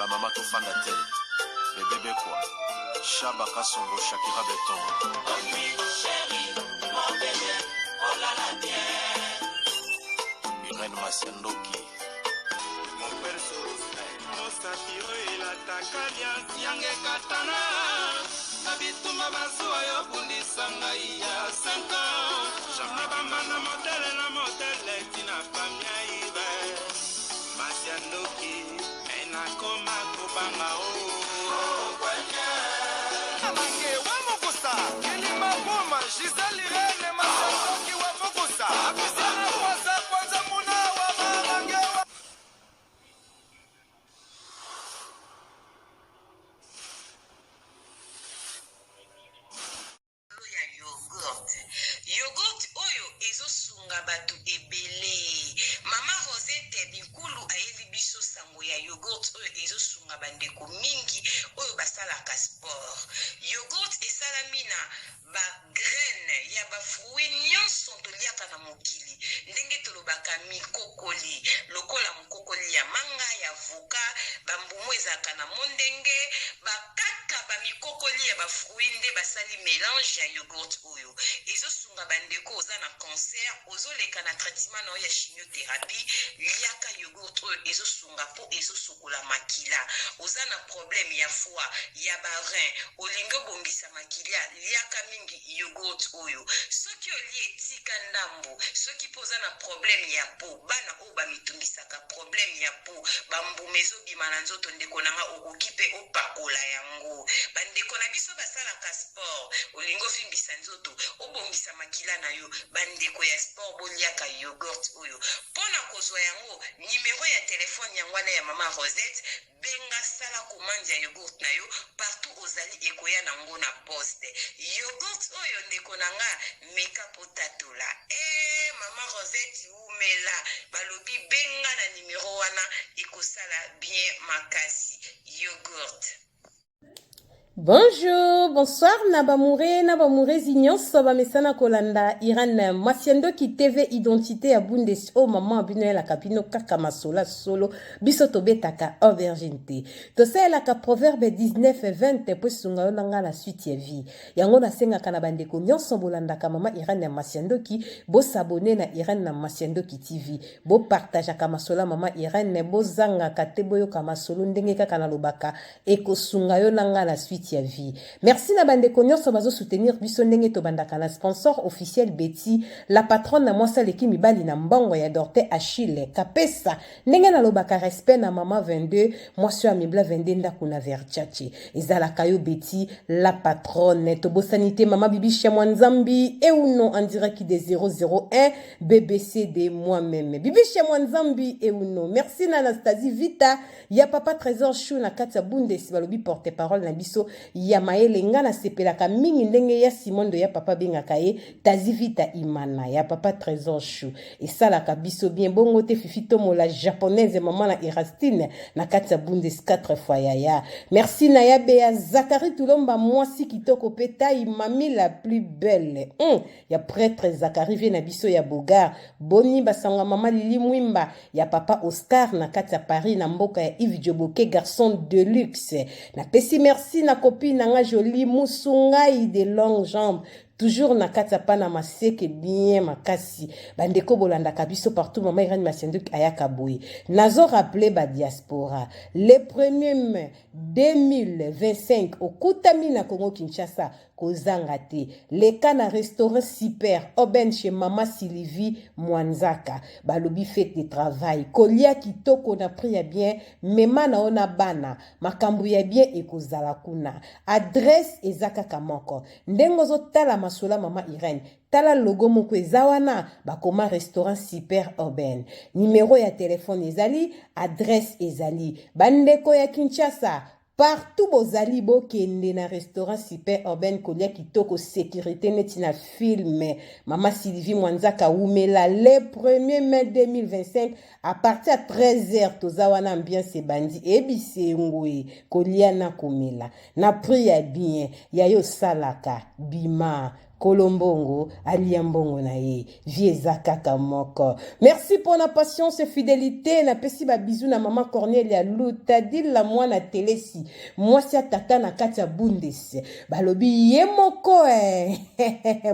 ba mama to fanda te bébé quoi Shaba Kasongo Shakira Beton Irène Masiandoki mon perso Osatiro ilatakanya siange katana Nabituma basua yo bundisanga iya 5 ans Jamna bamana modele tina famia ibe Masiandoki ena koma kubanga o Amange wa mokosa Kelima boma Giselle Irene Masiandoki wa mokosa Abisana kwanza muna wa mamange wa Yogurt oyo ezosunga batu ebele. Mama Rosette Bikulu ayebi biso sango ya yogurt oyo ezosunga bandeko mingi oyo basalaka sport. Yogurt esalami na ba graine ya ba fruit nyonso toliaka na mokili. Ndenge tolobaka mikokoli, lokola mokokoli ya manga ya avocat, bambumu ezaka na mondenge, bakaka ba mikokoli ya ba fruit nde basali mélange ya yogurt oyo. Ezosunga bandeko oza na cancer, ozoleka na traitement na ya chimiothérapie, liaka yogurt oyo ezosunga po ezosokola makila. Oza na problème ya foie, ya ba rein, olingo bongisa makila, liaka mingi yogurt oyo. Soki oli etika ndambo, soki poza na problème ya po, bana o ba mitungisaka problème ya po, bambumezo bimana nzoto ndeko nanga okokipe opakola yango. Bandeko na biso basalaka sport, olingo fimbisa nzoto, obongisa makila na yo, bandeko ya sport boliaka yogurt oyo. Pona kozwa yango, numéro ya telefone yangwana ya mama Rosette, benga sala commande ya yogurt na yo, partout ozali ekoya nango na poste. Yogurt oyo ndeko nanga meka potatola. Mama Rosette umela, balobi benga na numéro wana, ekosala bien makasi. Yogurt. Bonjour, bonsoir, Nabamouré Zignos, Bamesana Kolanda, Irène Masiandoki TV Identité à Bundes, oh maman, abune la capino kakamasola solo, bisoto betaka auberginte. To se la ka proverbe 19 et 20, pues sunga onanga la suite ya vie. Yango na senga kanabande ko nyonso bolanda ka mama Irène Masiandoki, bo s'abonner na Irène Masiandoki TV, bo partage kamasola mama Irène, bo zanga kateboyo kamasolo ndenge kaka na lobaka, eko sunga onanga la suite ya vie. Merci na bande konyoso bazo soutenir biso ndenge to bandaka na sponsor officiel Betty, la patronne na mwasa leki mibali na mbongo ya Dorte Achille Kapesa, ndenge na lobaka respect na mama 22, mwasio ya mibla 22 ndaku na Verchache. Ezala kayo Betty, la patronne, to bosanité mama Bibi chez Mwanzambi, et ou non en direct de 001, BBC de moi-même. Bibi chez Mwanzambi, et ou non. Merci na Anastasie Vita, ya papa Trésor Chou na Katia Bundes, balobi porte-parole na biso, ya maele nga na sepelaka mingi ndenge ya Simondo ya papa bengaka ye Tazivita Imana ya papa Trésor Chou esalaka biso bien bongo te fifito mola japonaise maman na Erastine na kati ya Bundes 4 fois yaya. Merci na ya Bea Zakari Tulomba mwasi kitoko peta mami la plus belle ya prêtre Zakari vie na biso ya Bogar boni basanga mama Lili Mwimba ya papa Oscar na kati ya Paris na mboka ya Yves Dioboke garçon de luxe na pesi merci na copine nanga jolie musungai de longues jambes toujours na kati pana maseke bien makasi bandeko bolanda kabiso partout mama Irène Masiandoki ayaka boye nazo rappeler ba diaspora le 1er mai 2025 okutami na Congo Kinshasa kozanga te leka na restaurant super aubaine chez mama Sylvie Mwanzaka balobi fête de travail kolia kitoko na prix ya bien mema na ona bana makambu ya bien ekozala kuna adresse ezaka kamoko ndengo zo tala masola mama Irène tala logo moko ezawana bakoma restaurant super urbaine numéro ya téléphone ezali adresse ezali bandeko ya Kinshasa partout bozali bokende na restaurant super urbaine kolia kitoko sécurité neti na film mama Sylvie Mwanzaka umela le 1er mai 2025 à partir à 13h tozawana ambiance bandi ebise ngwe kolia na komela na priya bien ya yo salaka bima Kolombongo, Aliambongo nae, Vieza kaka moko. Merci pour la patience et fidélité. Na pesi ba bisou na maman Cornelia Luta dit la moi na télé si. Moi si tata na katia bundes. Balobi yemoko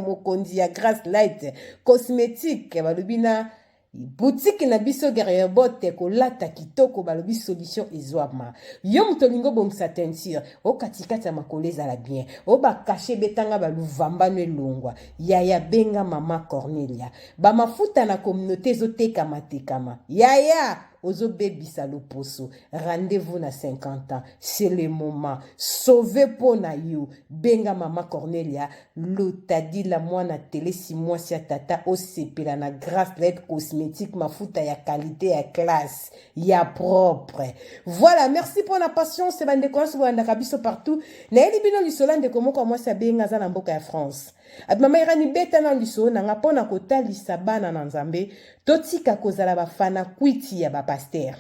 mokondi ya Grace Light cosmétique balobi na boutique na biso guerrier bote ko lata kitoko balobi solution ezwama yo mutolingo bongisa teinture o katikati ya makoleza la bien o ba cacher betanga baluvamba ne longwa yaya benga mama Cornelia ba mafuta na communauté zoteka matekama yaya ozo bebisa loposo rendez-vous na 50 ans c'est le moment sauver pona you benga mama Cornelia lotadi la mwana télé si moi si tata o sepela na Grace Light cosmétique mafuta ya qualité ya classe ya propre. Voilà, merci pour la patience c'est bande ko so banda kabiso partout na elibino lisolande komo ko moi sa benga za na mboka ya France. Mama irani beta na liso na ngapona kotalisa bana na nzambe totika kozala bafana kwiti ya ba pasteur.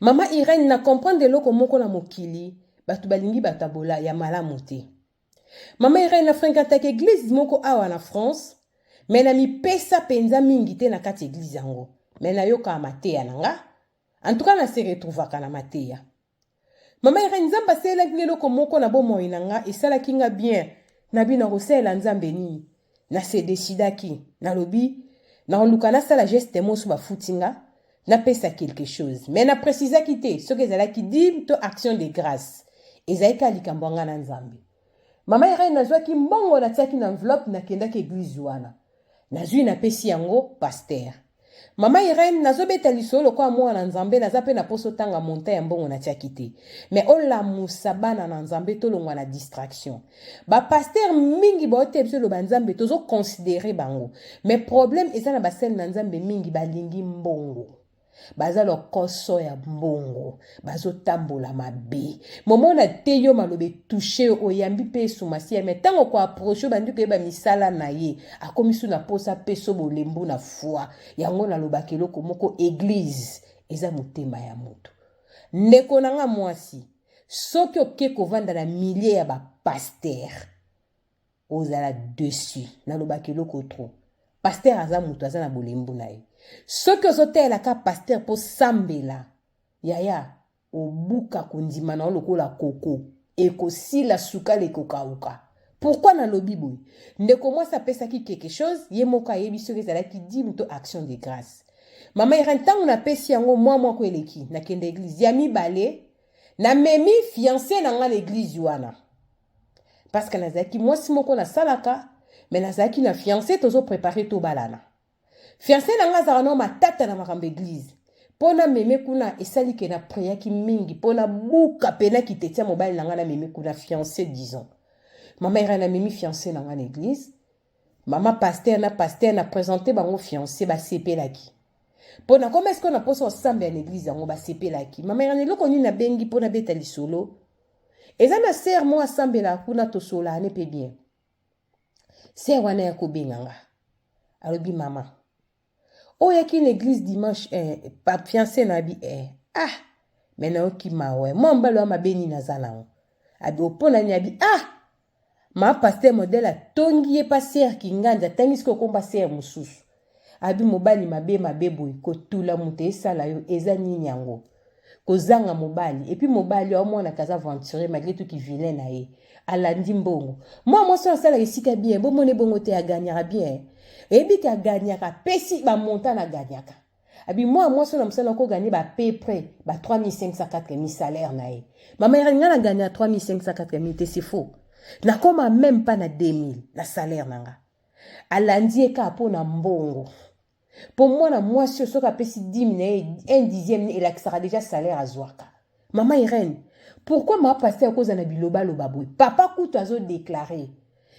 Mama Irene na comprendre loko moko na mokili batu balingi batabola ya malamu te. Mama Irene na fréquente église moko awa na France mais na mi pesa penza mingi te na kati église yango mais na yoka mateya nanga en tout cas na se retrouvaka na mateya. Mama Irene nzamba sela loko moko na bomo inanga esala kinga bien na bina rosela nzambe ni na se décidaki na lobi na lukana sala geste mosu ba futinga na pesa quelque chose mais na précisa kité ce que zala ki dit to action de grâce ezaika likambanga na nzambe. Mama Irene nazwa ki mbongo na tsaki na enveloppe na kenda ke église wana nazwi na pesi yango pasteur. Mama Irene nazobeta lisolo kwa mwana nzambe nazape na poso tanga monta ya mbongo na tiakite mais ola musabana na nzambe tolongwa na distraction ba pasteur mingi ba otebso lo banzambe tozo considérer bango mais problème eza na basel na nzambe mingi balingi mbongo baza lo koso ya mbongo bazo tambola mabe momona teyo malobe toucher oyambi pe sumasi mais tango ko approcher bandu ke ba misala na ye akomisu na posa peso bolembu na foi yango na lobakelo komoko église eza motema ya moto ndeko nanga mwasi soki oke kovanda na milliers ya ba pasteur ozala dessus na lobakelo ko trop pasteur aza moto aza na bolembu na ye soki ozotela ka pasteur po sambela yaya obuka kondima na lokola koko ekosila suka lekokauka. Pourquoi na lobi boy ndeko mwasi apesaki quelque chose ye moko ayebi soki ezalaki di muto action de grâce. Mama Irene ntango napesi yango mwa ko eleki na kende église ya mibale na memi fiancé na nga na église wana parce que nazalaki mwasi moko na salaka mais nazalaki na fiancé tozo préparer to balana. Fiancé na nga zara no matata na makambo église pona meme kuna esali ke na priya ki mingi pona buka pena ki tetia mobile na nga na meme kuna fiancé disons. Mama Irene na memi fiancé na nga na église mama pasteur na présenté bango fiancé ba sepelaki pona comment est-ce qu'on a posé ensemble en église yango ba sepelaki. Mama Irene loko ni na bengi pona beta lisolo eza na sœur mo asambela kuna to sola ne pe bien sœur wana ya ko benganga alobi mama oya ki l'église dimanche pa fiancé na bi mais na oki mawe mo mbalo ma beni na zana abi opona ni abi ma pasteur modèle a tongi e passer ki nganja tangis ko komba ser mususu abi mobali mabe boy ko tula mute sala yo eza nini yango ko zanga mobali et puis mobali au mwana kaza aventurer malgré tout qui vilain na ye alandi mbongo moi so sala esika bien bo mone bongo te a gagnera bien ebi ka gagnaka pesi ba monta na gagnaka abi moi so na msala ko gagner ba paye près ba 3500 4000 salaire na ye mama Irene na gagner 3500 4000 te c'est faux na koma même pas na 2000 la salaire nanga alandi eka po na mbongo pour moi na moi sur soka pesi 10 1 dixième il sera déjà salaire à Zouaka. Maman Irene pourquoi ma pasteur à cause na biloba loba boy papa kuto azo déclarer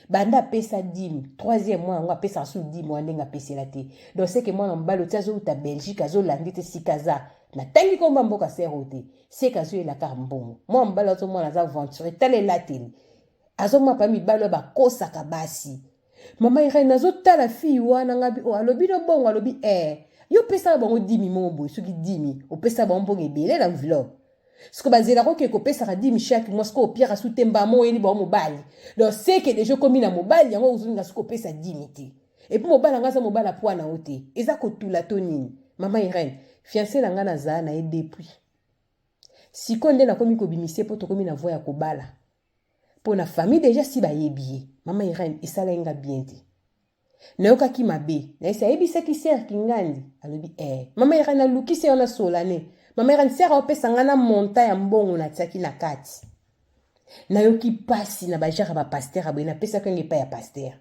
banda pesa 10 troisième mois on va pesa sous 10 mois ndenga pesa la té donc c'est que moi na mbalo tazo ta Belgique azo landi te sikaza na tangi komba mboka serote c'est kazo la kambongo moi mbalo to moi na aventure tale la télé azo ma pa mi balo ba kosa kabasi. Mama Irene nazo tala fille wana ngabi o alobi no bongo alobi yo pesa bongo 10 000 mo boy soki 10 000 o pesa bongo ebele na enveloppe Siko bazela ko pesa ka 10 chaque mois siko opia su temba mo eli ba mobali. Donc c'est que déjà comme na mobali yango uzuninga siko pesa 10 miti. Et puis mobali ngaza mobali poa na ote. Eza ko tula tonini. Mama Irene, fiancé na nga na za na e depuis. Siko nde na komi ko bimise po to komi na voya ko bala. Pour na famille déjà si ba yebiye. Mama Irene esala nga bien te. Na yoka ki mabe. Na esa ebisa ki ser kingandi. Alobi Mama Irene na lukise ona solane. Mama Irene sera opesa nga na monta ya mbongo na tsaki na kati. Na yoki pasi na bajara ba pasteur aboy na pesa kenge pa ya pasteur.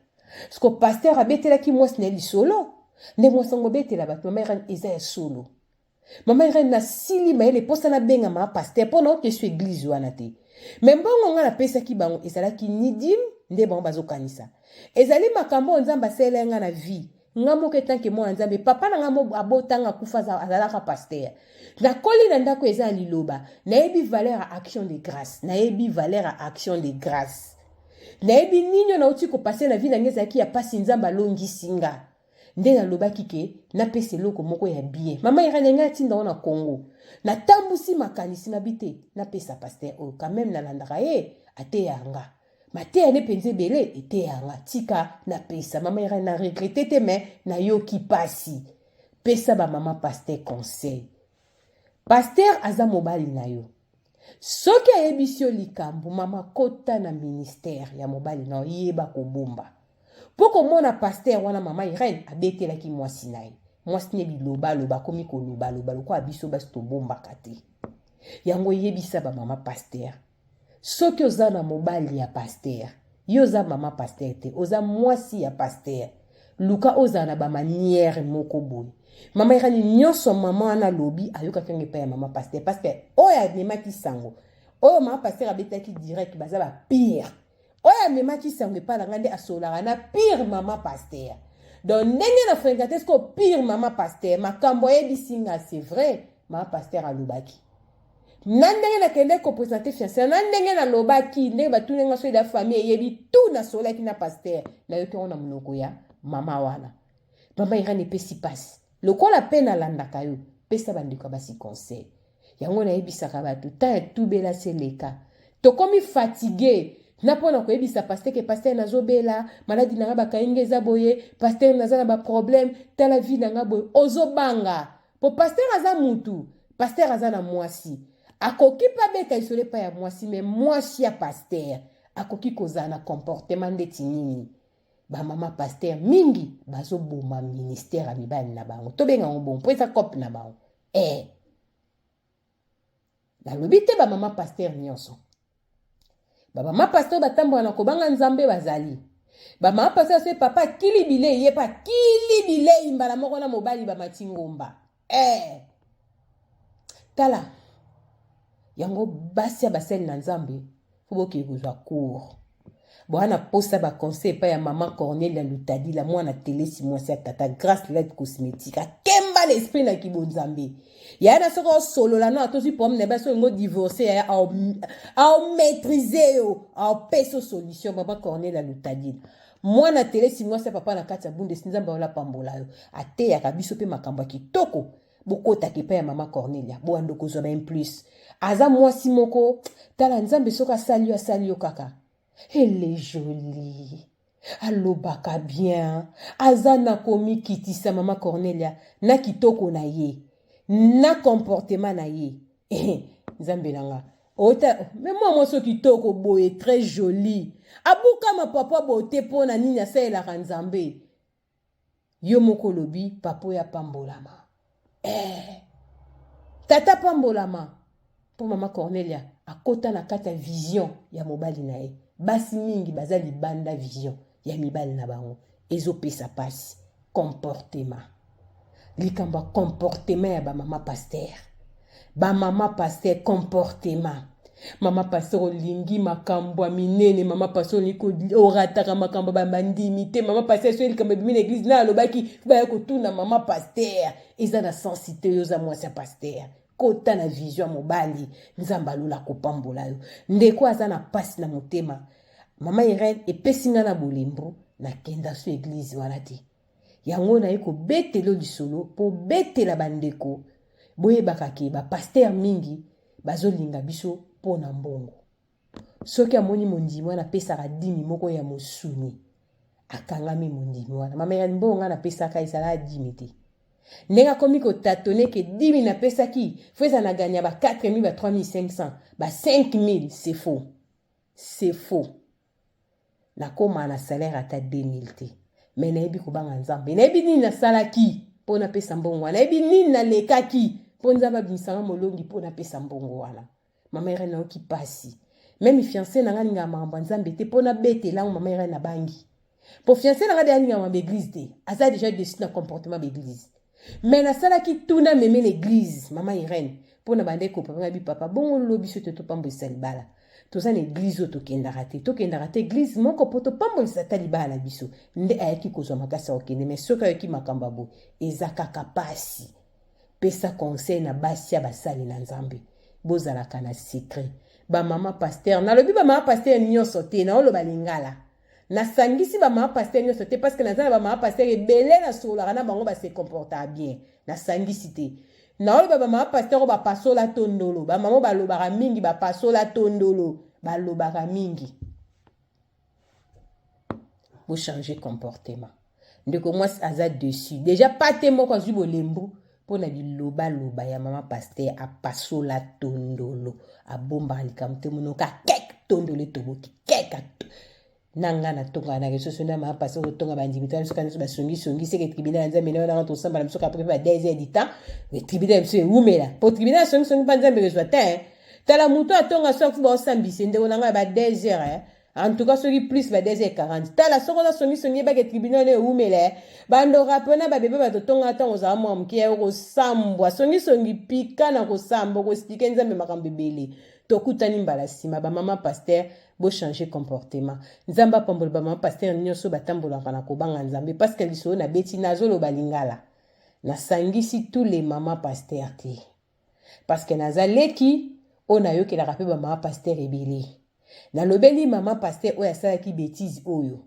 Sko pasteur abetela ki mwasi na solo. Nde mwasi ngo betela ba Mama Irene eza ya solo. Mama Irene na sili maele posa na benga ma pasteur pona oke su église wana te. Mais mbongo nga na pesa ki bango ezala ki nidim nde bango bazokanisa. Ezali makambo nzamba sele nga na vie. Nga moke tanke mwana nzambe papa na nga mo abotanga kufa azalaka pasteur. Na koli na ndako eza liloba. Na ebi valeur à action de grâce. Na ebi valeur à action de grâce. Na ebi ninyo na uti ko passer na vie na ngeza ki ya pasi nzamba longi singa. Nde na loba kike na pese loko moko ya bien. Mama Irene nga tinda ona Congo. Na tambusi makanisi na bite na pesa pasteur o quand même na landaka ate yanga. Mate ane penze bele ete yanga tika na pesa. Mama Irene na regrette te mais na yoki pasi. Pesa ba mama pasteur conseil. Pasteur aza mobali na yo. Soki ayebisio likambo mama kota na ministère ya mobali na yeba ko bomba. Poko mona pasteur wana mama Irene abetela ki mwasi na ye. Mwasi ne biloba loba komi ko loba ko abiso basi to bomba kate. Yango yebisa ba mama pasteur. Soki oza na mobali ya pasteur, yo za mama pasteur te, oza mwasi ya pasteur. Luka oza na ba manière moko boy. Mama Irene nyonso mama wana lobi ayoka kenge pa ya mama pasteur parce que oya memaki sango. Oyo mama pasteur abetaki direct baza ba pire. Oya memaki sango pa la ngande asolaka na pire mama pasteur. Donc ndenge na fréquenté ko pire mama pasteur makambo ebisinga c'est vrai mama pasteur alobaki. Nandenge na kende ko présenter fiancé nandenge na lobaki ndenge batunenga so da famille yebi tout na solaki na pasteur na yoki ona munoko ya mama wana. Mama Irene pesi passe. Lokola pena landaka yo, pesa bandiko basi conseil. Yango na yebisaka bato, ta tout bela seleka. To komi fatigué, na pona ko yebisa pasteur ke pasteur na zobela, maladi na ba kainge za boye, pasteur na za na ba problème, ta la vie na nga boye, ozo banga. Po pasteur aza mutu, pasteur aza na mwasi. Akoki pa beka isole pa ya mwasi, mais mwasi ya pasteur. Akoki koza na comportement ndeti nini. Ba mama pasteur mingi bazo boma ministère a mibali na bango to benga bon presa cop na bango na lobite ba mama pasteur nyonso ba mama pasteur batambo na kobanga nzambe bazali ba mama pasteur se papa kilibile ye pa kilibile imbala moko na mobali ba matingomba tala yango basi basel na nzambe fuboki kuzwa cour Bwana posa ba conseil pa ya maman Cornelia Lutadi la mwana télé si moi c'est tata grâce l'aide cosmétique kemba l'esprit na kibonzambe ya na soko solo la no atosi pom ne ba so ngo divorcer ya a maîtriser yo a peso solution maman Cornelia Lutadi mwana télé si moi c'est papa na kati ya bunde sinzamba wala pambola yo ate ya kabiso pe makamba kitoko bokota ki pa ya maman Cornelia bo andoko zo ba plus aza mwasi moko tala nzambe soka sali yo kaka. Elle est jolie. Alobaka bien. Azana komi kitisa mama Cornelia. Na kitoko na ye. Na comportement na ye. Zambelanga. Ota, mais moi so kitoko boye très joli. Abuka ma papa bote pona nini ya sa la ranzambe. Yo moko lobi papo ya pambolama. Tata pambolama. Pour mama Cornelia, akota na kata vision ya mobali na ye. Basi mingi bazali banda vision ya mibali na bango ezo pesa pasi comportement likamba comportement ya ba mama pasteur comportement mama pasteur lingi makambo minene mama pasteur liko orataka makambo ba bandimi te mama pasteur so likamba bimi na église na lobaki ba ya kotuna mama pasteur eza na sensité yoza mwasi pasteur kota na vision mobali nzamba lula kopambola yo ndeko aza na pasi na motema mama Irene epesinga na bolembo na kenda so église wana te yango na yeko betelo lisolo po betela bandeko boye bakake ba pasteur mingi bazolinga biso pona mbongo. Soki amoni mondimi wana pesaka dimi moko ya mosuni akangami mondimi wana mama Irene mbongo na pesaka ezala dimi te. Nenga komi ko tatone ke dimi na pesaki feza na gagner ba 4000 ba 3500 ba 5000 c'est faux. C'est faux. Na koma na salaire ata 2000 te. Mais nayebi ko banga nzambe. Nayebi nini na salaki pona pesa mbongo wana. Nayebi nini na lekaki ponza ba bimisanga molongi pona pesa mbongo wana. Mama Irene na oki pasi. Même fiancé na nga ninga mamba nzambe te pona bete la mama Irene na bangi. Pour fiancé na nga de ninga mamba église te. Asa déjà décidé na comportement d'église. Mais na sala ki tuna meme l'église mama Irene pona bande ko papa bi papa bongo lobi so to pambo salibala. To za l'église o to kendara te église moko poto pambo salibala biso. Nde ayaki kozwa makasa okende mais soka yoki makamba bo ezaka kapasi. Pesa conseil na basia basali na nzambe. Bozala kana secret. Ba mama pasteur na lobi ba mama pasteur nyonso te na olo balingala na sangisi ba mama pasteur nyonso te parce que na zana ba mama pasteur ebele na sola na bango ba se comporta bien na sangisi te na olo ba mama pasteur ba pasola tondolo ba mama ba lobaka mingi ba pasola tondolo ba lobaka mingi vous changer comportement ndeko moi aza dessus déjà pas te moko azu bolembu pona biloba loba ya mama pasteur a pasola tondolo a bomba likamte monoka kek tondolo toboki kek nanga na tonga na reso sonda mama pasteur tonga bandimita so kana so basongi c'est que tribunal nzambe na na to samba na so ka prépa 2 heures du temps le tribunal so umela po tribunal songi pa nzambe reso ta tala muto atonga so fu ba sambise ndeko nanga ba 2 heures en tout cas celui plus va 2h40 tala soko na songi ba ke tribunal e umele bando rapona ba bebe ba totonga tango za mwa mkie ko sambwa songi pika na ko sambo ko expliquer nzambe makambe bele to kutani mbala sima ba mama pasteur bo changer comportement nzamba pambolo ba mama pasteur nyoso batambola kana ko banga nzambe parce que liso na beti nazolo balingala na sangisi tous les mama pasteur te parce que nazaleki ona yoke la rapé ba mama pasteur ebele na lobeli mama pasteur oya sala ki bêtise oyo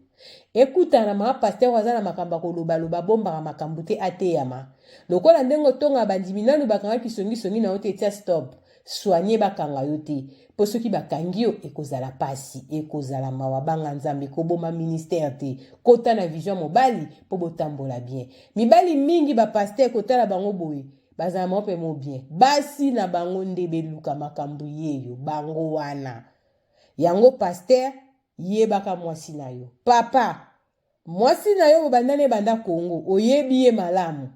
ekuta na mama pasteur wazana makamba ko loba bomba makambu te ateyama lokola ndengo tonga bandimina lubakanga ki songi na ote tia stop soigner bakanga yote po soki bakangi yo ekozala pasi ekozala mawa banga nzambe ko boma ministère te kota na vision mobali po botambola bien mibali mingi ba pasteur kota la bango boye bazala mo pe mo bien basi na bango ndebe luka makambu yeyo bango wana yango pasteur yebaka mwasi na yo papa mwasi na yo bandane banda Kongo oyebi ye malamu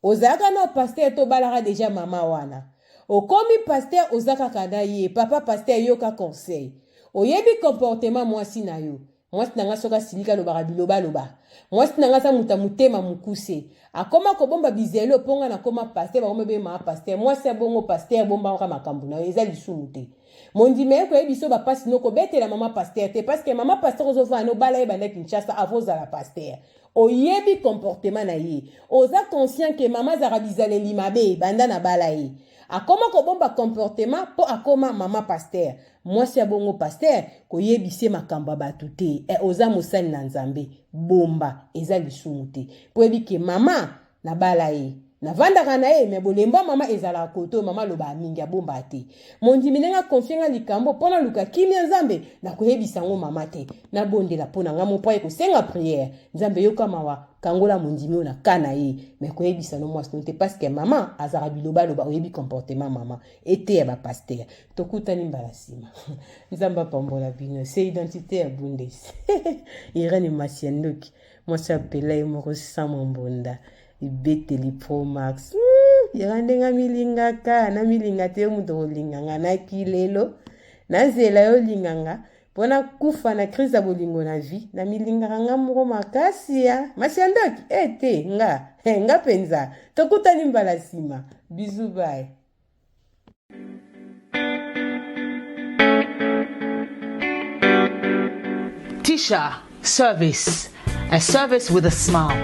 ozaka na pasteur to balaka déjà mama wana okomi pasteur ozaka kada ye papa pasteur yoka conseil oyebi comportement mwasi na yo mwasi nanga soka silika lobaka biloba mwasi nanga sa mutema mukuse akoma kobomba bizelo ponga na koma pasteur ba komebe ma pasteur mwasi abongo pasteur bomba ka makambu na eza lisumu te mondime ko ebiso ba pasi noko betela mama pasteur te parce que mama pasteur ozova no bala e banda Kinshasa avoza la pasteur oyebi comportement na ye oza conscient que mama zarabizale limabe banda na bala ye akoma ko bomba comportement po akoma mama pasteur mwasi abongo pasteur ko yebise makamba batu te oza mosani na nzambe bomba eza lisumu te po yebi ke mama na bala ye na vandaka na ye me bolemba mama ezala koto mama loba mingi abomba te mondimi nenga confianga likambo pona luka kimia nzambe na koyebisa ngo mama te na bondela pona nga mo poye ko senga prière nzambe yoka mawa kangola mondimi na kana ye me koyebisa no mwasi te parce que mama azara biloba loba oyebi comportement mama ete ya ba pasteur tokutani mbala sima nzamba pambola bino c'est identité ya Bundes Irene Masiandoki moi s'appelle moko sama mbonda ibeteli Pro Max yarandenga milingaka na milinga te muto linganga na kilelo na zela yo linganga pona kufa na crise bolingo na vie na milingaka nga moko makasi ya Masiandoki ete nga penza tokutani mbala sima bisous bye. Tisha service, a service with a smile.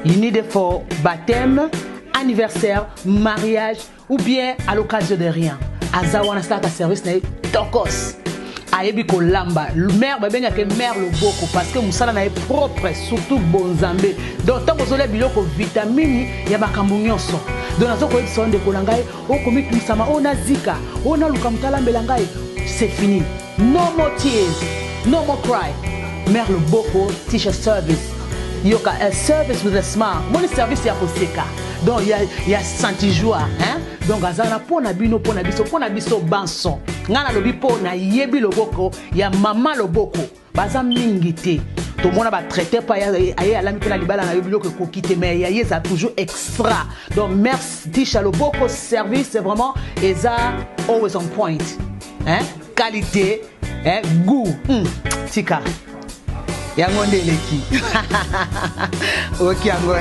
You need it for baptême, anniversaire, mariage ou bien à l'occasion de rien. Azawana start a service na tokos. Ayebi ko lamba. Mère ba benga ke mère le boko parce que musala na propre surtout bonzambe. Donc tant que zole biloko vitamine ya bakambu nyonso. donc nazo ko son de kolangai o komi kusama o nazika o na luka mutala mbelangai c'est fini. No more tears, no more cry. Mère Loboko teach a service. Yoka a service with a smile. Mon service ya koseka. Donc il y a senti joie, hein? Donc azana pona bino pona biso banson. Ngana lobi pona yebi Loboko ya mama Loboko. Baza mingi te. Tout le monde va traiter par ailleurs la mipona libala na yobilo que kokite mais ya ça toujours extra. Donc merci Tisha Loboko service c'est vraiment eza always on point. Hein? Qualité, hein? Goût. Tika. Yango ndeleki. OK yango.